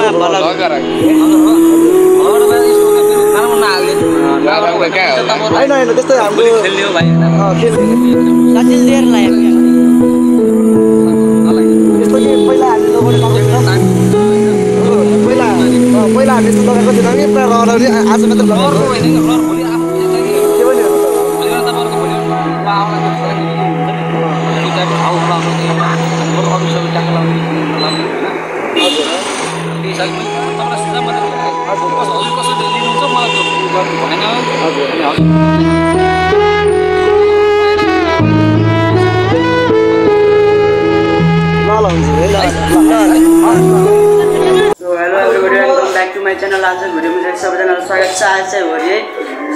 होइन त्यस्तै हाम्रो खेल्ने भाइ यस्तो कि पहिला हामी यस्तो लगाएको थिएन कि पुरा रहर आज मात्र लगाएको hello everybody welcome back to my channel. आज भोलिमा चाहिँ सबैजनालाई स्वागत छ। आज चाहिँ होली है,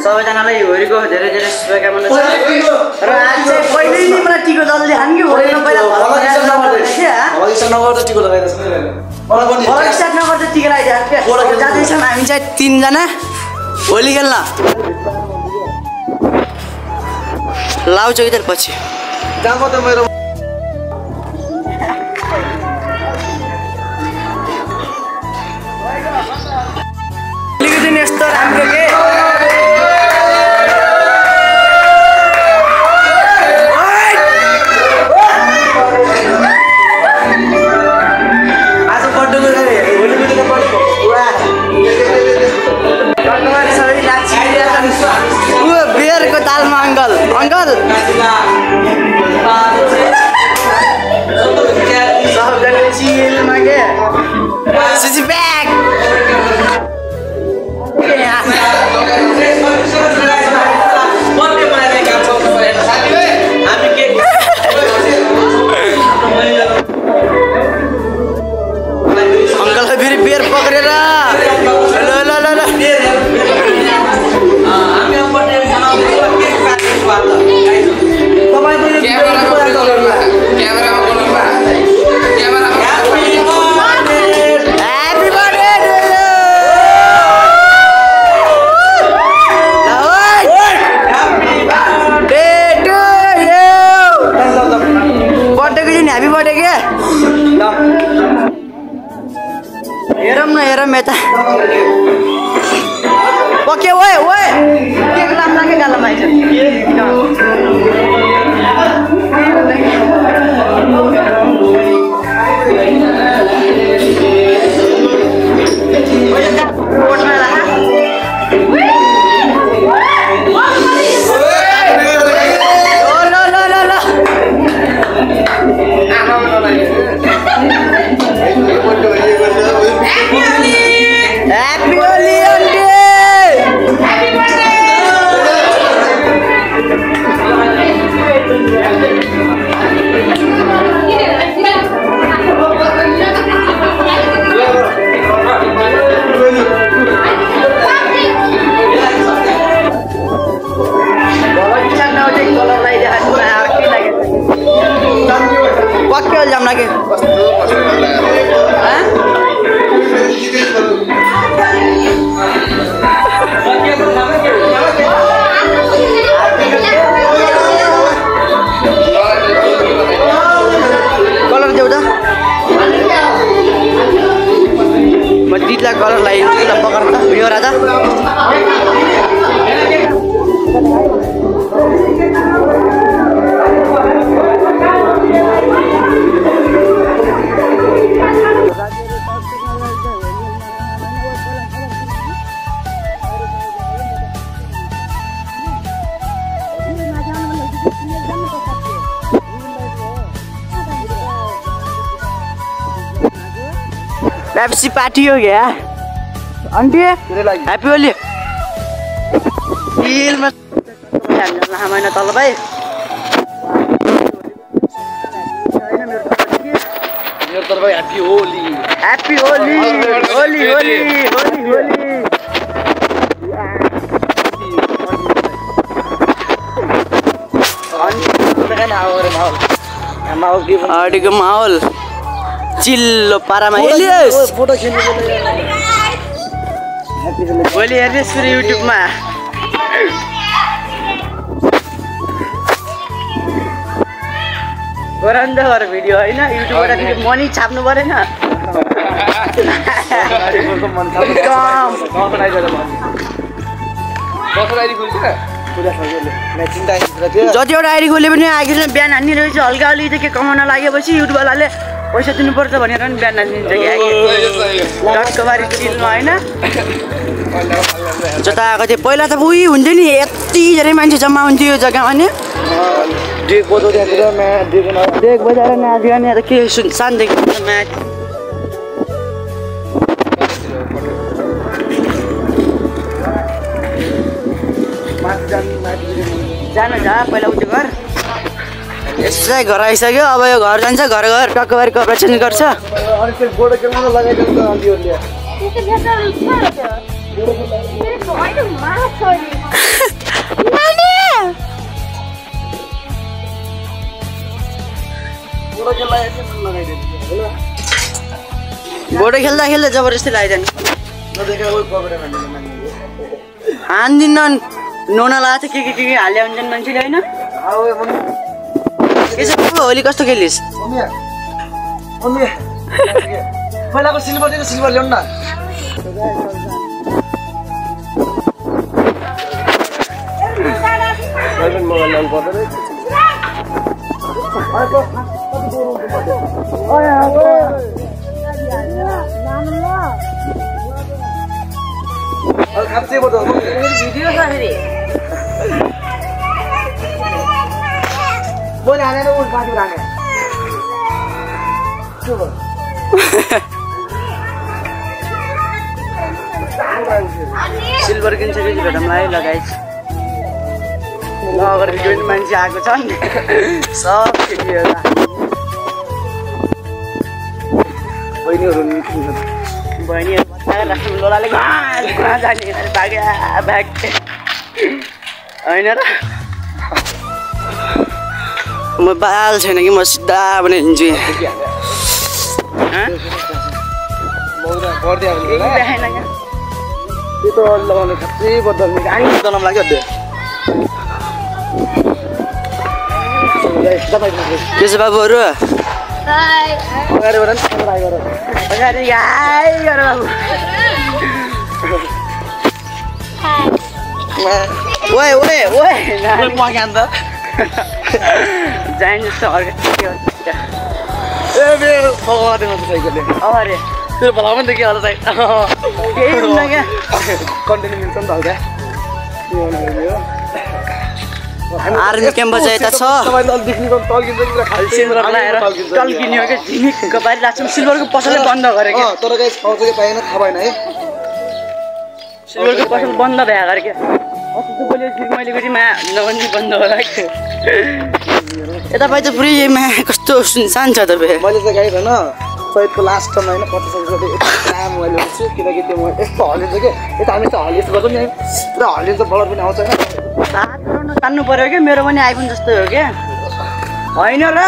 सबैजनालाई होलीको धेरै धेरै शुभकामना छ। र आज चाहिँ पहिल्यै नै मलाई टिको जल्दी हान कि होलीमा पहिला स्टार्ट नगर्दा टिका लगाइदियो। जाँदैछौँ हामी चाहिँ 3 जना होली खेल्न। लाउ चौकीदार पछि दिन यस्तो राम्रो के आज बर्थडेको बियरको तालमा अङ्कल सबजना चिलमा के सुची ब्याग अंकल फेरि बेर पक्रेर हेरम यता पक्यो ओए के नाम लाग्यो गालामा आइज पक्के जाम लगे कलर देऊ त म दिदीलाई कलर लगाइदिन्छु त पकड त भिडियो राजा पेप्सी पार्टी हो गया आंटी हैप्पी होली हिल में हमारे तल भाई मेरो तर्फ हैप्पी होली होली अडिको माहौल चिल्लो पारामा एलियस फोटो खिच्नु भोलि हेर्ने सुरु युट्युबमा गराउँदा गर भिडियो हैन युट्युबबाट मनी छाप्नु परेन जतिवटा आइडी खोले पनि आएको छैन बिहान हान्ने रहेछ हल्का अलिकति के कमाउन लागेपछि युट्युबवालाले पैसा दिनुपर्छ भनेर पनि बिहान हानिदिन्छ कि टक्कबारी चिलमा होइन जता आएको थियो पहिला त उही हुन्थ्यो नि यति धेरै मान्छे जम्मा हुन्थ्यो यो जग्गामा नि डेक बजाएर नाच्यो भने त के सुनसान देखिन्छ म्याच जानु जा पहिला उठ्यो घर यसै घर आइसक्यो अब यो घर जान्छ घर घर टक्कबारी कपरेसन गर्छ बोडो खेल्दा खेल्दा जबरजस्ती लगाइदिनु हान्दिन नोना लगाएको थियो के हाल्यो हुन्छन् मान्छेले होइन के छ होली कस्तो खेलिस् पहिलाको सिल्भर ल्याउनु न सिल्भर किन्छ कि भेटमलाई लगाइछ अगाडि पनि मान्छे आएको छ नि सब केटीहरू बहिनीहरू राख्नु लोलाले घाँ जाने भाग्या भाग होइन र म बाल छैन कि म सिधा भने हिँड्छु के छ बाबुहरू जाइन जस्तो आर्मी क्याम्प चाहिँ यता छ टल्किन्यो क्या झिमिक्क बारी लाग्छ सिल्भरको पसलै बन्द गरे क्या तर थाहा भएन है सिल्भरको पसल बन्द भए गरे क्या मैले गरिमा नगर्ने बन्द होला यता पाइ त पुरै कस्तो सुनसान छ तपाईँ मैले चाहिँ गाई होइन सहितको लास्ट टाइममा होइन 50 काम मैले गर्छु किनकि त्यो म यस्तो हलिन्छ कि यता हामी चाहिँ हलिस गर्छौँ नि पुरा हलिन्छ बलर पनि आउँछ होइन तान्नु पर्यो क्या मेरो पनि आइफोन जस्तै हो क्या होइन र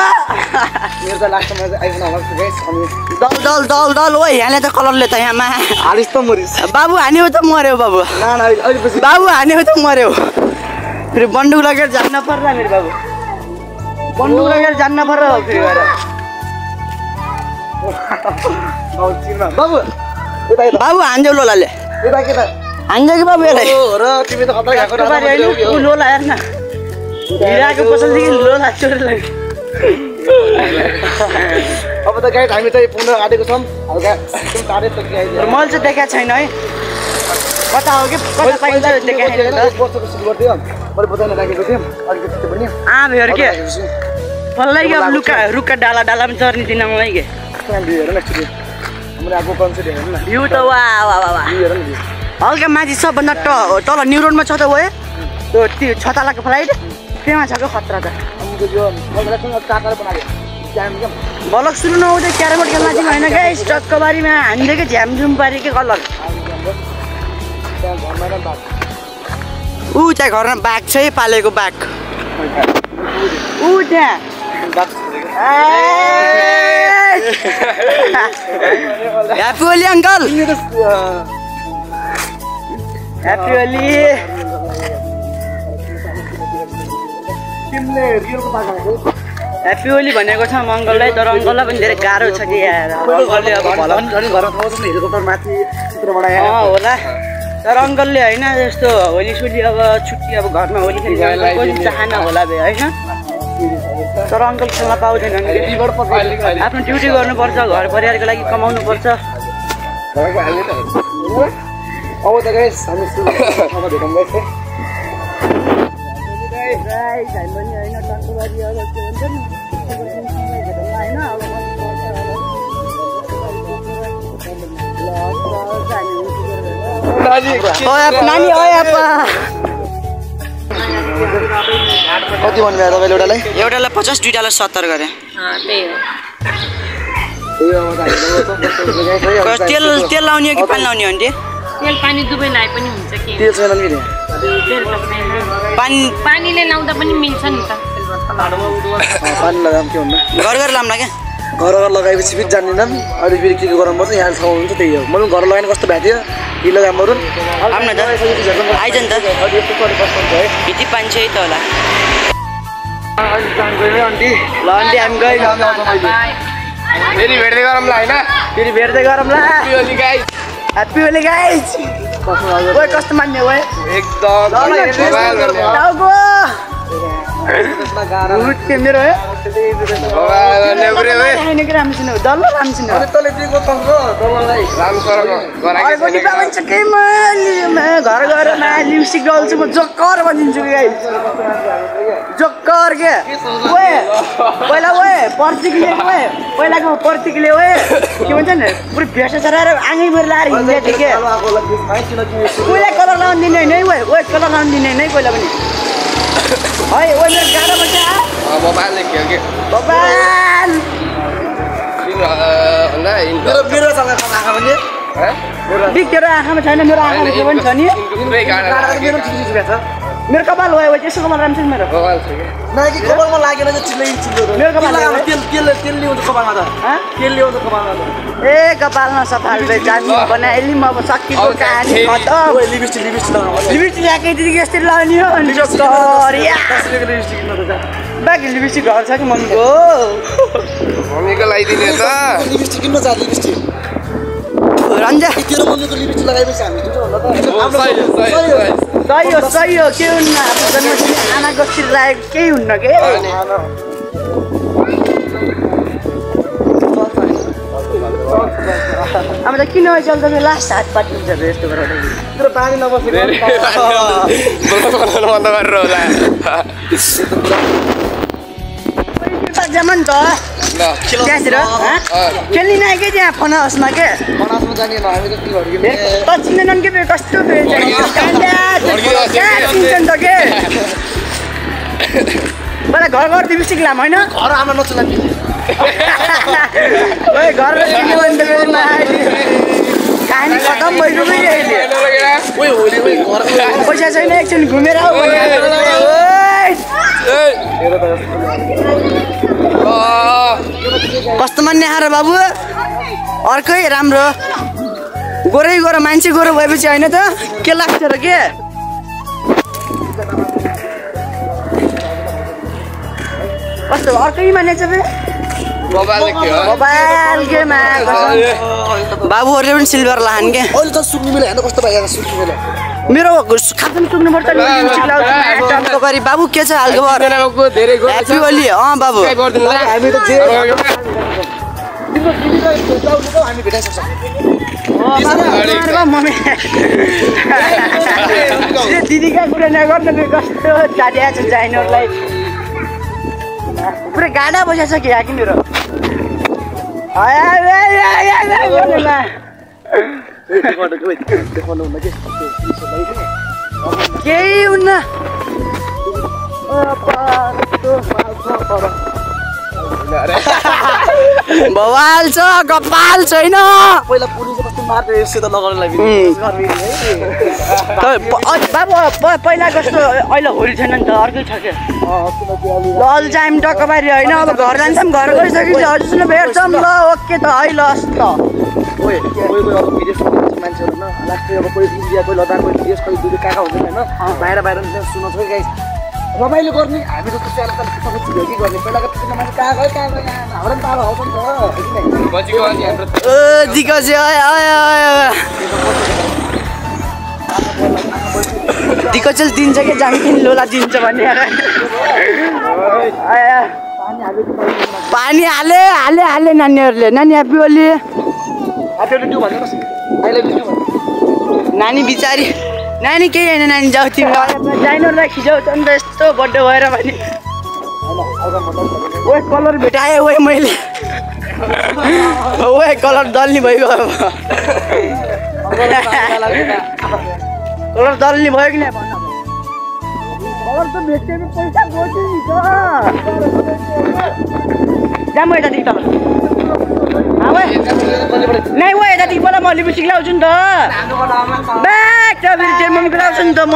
मेरो त लास्ट टाइममा चाहिँ आइफोन आउँछ गाइस अनि दल दल दल दल ओ यहाँले त कलरले त यहाँमा हालिस त मरिस बाबु हान्यो त मर्यो बाबु बाबु हान्यो त मर्यो फेरि बन्दुक लगेर जान्न पर्ला मेरो बाबु बन्दुक लगेर जान्न पर्यो फेरि गएर बाबु बाबु हान्देऊ लोलाले यता के त हान्छ कि बाबु यसलाई र तिमी त खतरा खाएको लोला हेर्न हिराको पसलदेखि लोला चोर लाग्यो अब त गाइड हामी चाहिँ पुनः आँटेको छौँ हल्का मैले चाहिँ देखाएको छैन है कता हो कि कता पाइन्छ देखाएको छैन वर्षको सिल्भर थियो मैले बजाउन राखेको थिएँ अलिकति त्यो पनि आँपहरू के फल्लाई कि अब रुखका डाला डाला पनि चर्ने दिन मलाई के हाम्रो आगो कन्सेप्ट हेर्नु न भ्यू त वा वा वा हल्का माथि सबभन्दा तल न्यु रोडमा छ त वो त्यो छतालाको फ्लाइट त्यहाँ छ क्या खतरा त भलक सुरु नहुँदै क्यारमबोर्ड खेल्न चाहिँ होइन क्या चक्कबारीमा हान्दै क्या झ्यामझुम पारे के कलर ऊ त्यहाँ घरमा बाघ छ है पालेको बाघ ऊ त्यहाँ happy Holi uncle happy Holi तिमीले रियलको बाघ हालेको ह्याप्पी होली भनेको छ मङ्गललाई तर अङ्कललाई पनि धेरै गाह्रो छ कि यार अङ्कलले अब भला हेलिकप्टर माथि चित्रबाट होला तर अङ्कलले होइन जस्तो होली सोली अब छुट्टी अब घरमा होली खेल्नु चाहना होला बे होइन तर अङ्कल खेल्न पाउँदैन आफ्नो ड्युटी गर्नुपर्छ घर परिवारको लागि कमाउनुपर्छ अब त गाइस हामी अब भेटौँ गाइस नानी कति भन्नुभयो तपाईँले एउटालाई 50 दुईटालाई 70 गरे तेल तेल लाउने हो कि पानी लाउने हो आन्टी तेल पानी दुबै लाए पनि हुन्छ के तेल छैन नि पानीले लाउँदा पनि मिल्छ नि त पानी लगाम के भन्नु घर घर लाम्ला क्या घर लगाएपछि फेरि जान्दिनँ अहिले फेरि के गराउनुपर्छ यहाँ ठाउँ हुन्छ त्यही हो मैले घर लगाएन कस्तो भएको थियो कि लगाम बरु आउन त आइज नि त यति पानी है त होला आन्टी ल आन्टी हामी गयो फेरि भेट्दै गरौँला होइन फेरि भेट्दै गरौँला ह्याप्पी होली गाइज ओए कस्तो मान्ने ओए एकदम मेरो घर घरमा लिपस्टिक डल्छु म जक्कर भनिदिन्छु कि जक्कर के पहिला ओए पर्तिकले ओए पहिलाको पर्तिकले ओए के भन्छ नि पुरै भेस्ट चराएर आँगै भएर लाएर हिँड्दै थियो के पहिला कलर लाउनु दिने होइन ओए ओए कलर लाउनु दिने होइन पहिला पनि है ओए मेरो गाडा बच्चा मोबाइल लेख्यो कि मोबाइल मेरो सँग आँखा भने बिग तेरो आँखामा छैन मेरो आँखामा के पनि छ नि मेरो कपाल भयो यसो कपाल राम्रो छ मेरो नाकि कपालमा लागेन चिल्लै चिल्लो मेरो कपाल तेल तेल तेल ल्याउँछ कपालमा त तेल ल्याउँछ कपालमा त ए कपालमा सफा जान्नु बनाइली म अब सकिएको कहानी खतम ओए लिपस्टिक लिपस्टिक लगाउनु लिपस्टिक ल्याएकै दिदी यस्तै लाउने हो अनि लिपस्टिक न त बाँकी लिपस्टिक घर छ कि मम्मीको मम्मीको लगाइदिने त लिपस्टिक किन्न जा लिपस्टिक रन्जा तेरो मम्मीको लिपस्टिक लगाएपछि हामी सही हो के हुन्न आफ्नो जन्मदिन आमा गस्तिर लागेको केही हुन्न के अब त किन चल्छ लास्ट हात पाटिन्छ यस्तो गरेर तेरो पानी नबसेको बन्द गरेर होला जमन त त्यहाँतिर खेल्ने नै के त्यहाँ फन हाउसमा के बनाउनु जाने हामी त के गर्यो त चिन्दैनन् के कस्तो चिन्छन् त के पहिला घर घर लिपस्टिक लाम होइन घर आमा नचला घर कहानी खतम भइसक्यो पैसा छैन एकछिन घुमेर आऊ कस्तो मान्ने आएर बाबु अर्कै राम्रो गोरै गोरो मान्छे गोरो भएपछि होइन त के लाग्छ र के कस्तो अर्कै माने चाहिँ मोबाइल गेमा बाबुहरूले पनि सिल्भर लाहान के अहिले त सुक्ने बेला हेर्नु कस्तो भयो सुक्ने बेला मेरो खाजा सुक्नु पर्छ नि बाबु के छ हालको ह्याप्पी होली बाबु हामी त जे हामी भेटाइसक्छ दिदीका कुरा नगर्नु कस्तो चाटिया छ जाइनरलाई पुरै गाडा बसेको छ कि यहाँ कि मेरो केही हुन्न बवाल छ कपाल छैन पहिला पुलिस कस्तो मार्दै यसो त लगाउनलाई बाबु पहिला कस्तो अहिले होली छैन नि त अर्कै छ क्या लल जाइम टक्कबारी होइन अब घर जान्छौँ घर गइसकेपछि हजुरसँग भेट्छौँ ल ओके त है लस् त मान्छेहरू न लास्टै अब कोही इन्डिया कोही लद्दाख कोही विदेश कोही दुई कहाँ हुन्छ होइन बाहिर सुन छ गाइस रमाइलो गर्ने हामीहरू त सानो सबै छिटो गर्ने पहिलाको पिछिनमा मान्छे कहाँ गयो हाम्रो पनि पालो आउँछ नि त बचेको अनि हाम्रो ओ दिगज दिगजल दिन्छ कि जाङकिन लोला दिन्छ भन्ने पानी हाले नानीहरूले नानी ह्याप्पी होली नानी बिचारी नानी केही होइन नानी जाऊ तिमीलाई डाइनोलाई खिचाउँछ नि त यस्तो बर्थडे भएर भने ओए कलर भेटाएँ ओए मैले ओए कलर दल्ने भइगयो कलर दल्ने भयो कि भन कलर त भेट्यो पैसा गयो नि त जा म यतादेखि तपाईँ नै ओ यतादेखि पहिला म लिपस्टिक लाउँछु नि त ब्याक त फेरि चाहिँ मम्मीको लाउँछु नि त म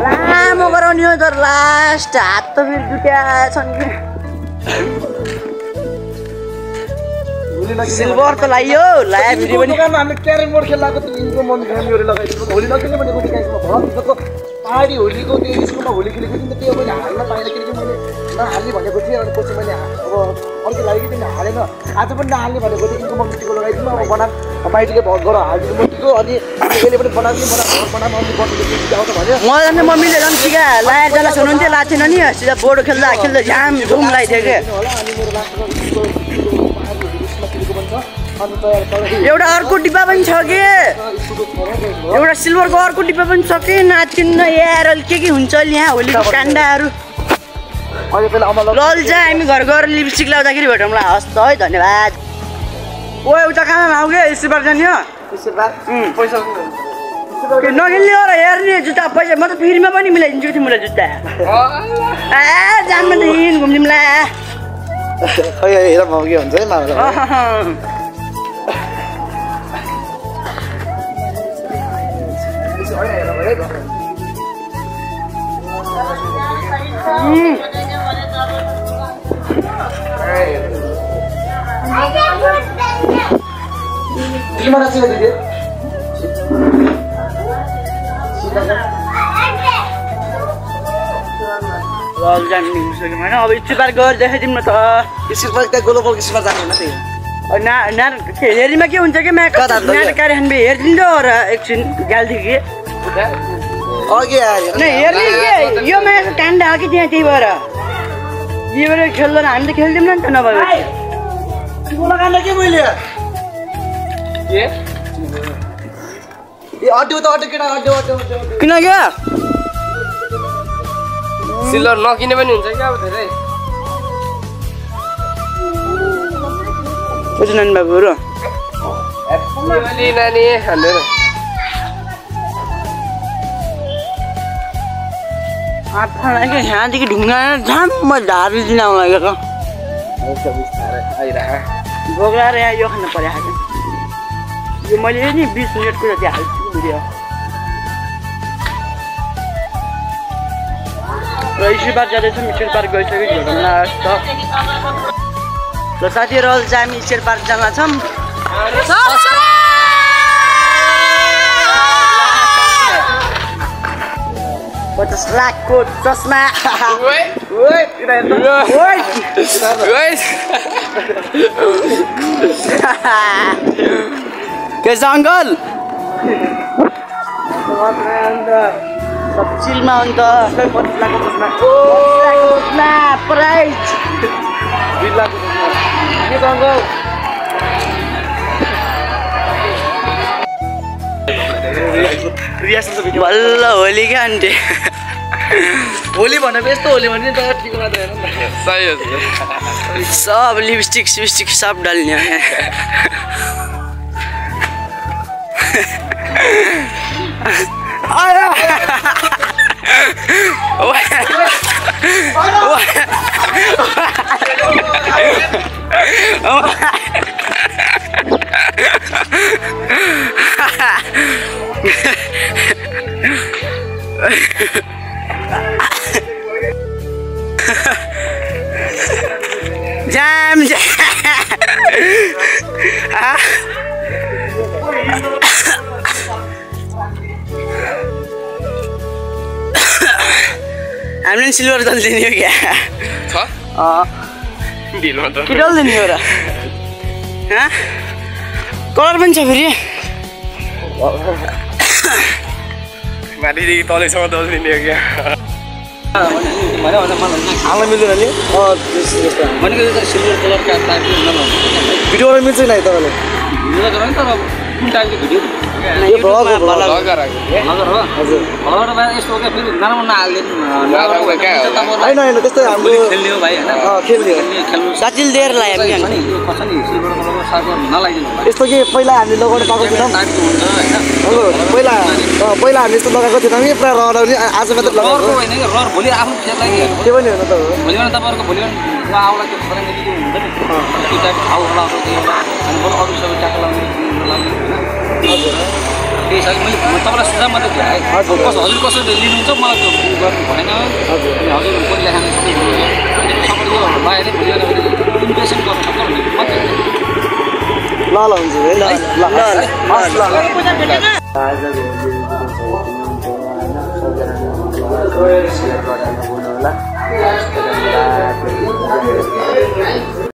लामो गराउने हो तर लास्ट हात त फेरि दुट्या छन् कि सिल्भर त लाइयो लाया फेरि पनि हामीले क्यारम बोर्ड खेलाएको त्यो यिनको मन फ्यामिलीहरू लगाइदिएको होली नखेल्ने भनेको भरतको पहाडी होलीको त्यो स्कुलमा होली खेलेको थिएँ त्यो मैले हाल्न पाइनँ किनकि मैले नहाल्ने भनेको थिएँ अनि पछि मैले अब अर्को लागि कि तिमीले हालेन आज पनि नहाल्ने भनेको थिएँ यिनको मम्मीको लगाइदिनु अब बना माइतीले गर हालिदिनु मम्मीको अनि यसले पनि बनाइदिनु बनाउनु अनि बटुले आउँछ भन्यो म जाने मम्मीले झन् टिका लाएर जाँदा सुन्नुहुन्थ्यो लाएको थिएन नि सिधा बोर्ड खेल्दा झ्याम झुम लगाइदियो कि एउटा अर्को डिब्बा पनि छ कि एउटा सिल्भरको अर्को डिब्बा पनि छ कि नाचिन्न यार के हुन्छ यहाँ होलीको काण्डाहरू लल चाहिँ हामी घर गएर लिपस्टिक लाउँदाखेरि भेटौँला हस् त है धन्यवाद ओ उता कहाँ आऊ कि स्लिपर जाने हो नखेल्ने हो र हेर्ने जुत्ता पैसा म त फ्रीमा पनि मिलाइदिन्छु तिमीलाई जुत्ता ए जान्न त हिँड घुम्दिउँला हेर म के हुन्छ है मामा अब स्टिपर गएर देखाइदिउँ न त ग्लोबल किसिममा जानु हेरीमा के हुन्छ कि हेरिदिनु र एकछिन गाल्थ्यो कि हेर्ने के यो मायाको काण्डा हो कि त्यहाँ त्यही भएर यही भएर खेल्दैन हामी त खेल्दिउँ न त नभए लगाएर के मैले किन क्या सिल्भर नकिने पनि हुन्छ क्या अब धेरै नानी बाबुहरू नानी हान्दैन यहाँदेखि ढुङ्गा झाम झारिदिन आउनु लागेको बोक्राएर यहाँ यो खानु पर्यो यो मैले नि 20 मिनटको जति हाल्छु भिडियो र स्टिल पार्क जाँदैछौँ स्टिल पार्क गइसक्यो झोडौँ लास्ट ल साथीहरू अहिले चाहिँ हामी स्टिल पार्क जान छौँ 50 लाखको चस्मा के छ अङ्कल सब चिलमा अन्त 50 लाखको चस्मा प्राइज 2 लाखको चस्मा के छ अङ्कल बल्ल होली क्या आन्टी होली भनेको यस्तो होली भने त ठिक लाग्दैन नि सही हो सब लिपस्टिक सिपस्टिक सब डाल्ने jam हामीले सिल्भर डल दिने हो क्या छ ढिलो त के डल दिने हो र कलर पनि छ फेरि माथिदेखि तलैसम्म डल दिने हो क्या हामीलाई मिल्दैन नि भिडियोबाट मिल्छ नि तपाईँले यो भ्लग हो भ्लग लगर हजुर होइन होइन त्यस्तै हाम्रो खेल्ने साचिल दिएर लाग्यो यस्तो के पहिला हामीले लगाउनु पाएको थिएनौँ पहिला हामीले यस्तो लगाएको थिएनौँ कि पुरा रहर पनि आज मात्रै लगाएको त्यो पनि होइन तपाईँलाई सुझाव मात्रै दिएँ हजुर कसरी लिनुहुन्छ मलाई त्यो गर्नु भएन हजुर पनि लेखाने इम्प्रेसन गर्नु सक्छ मात्रै ल हुन्छ है ल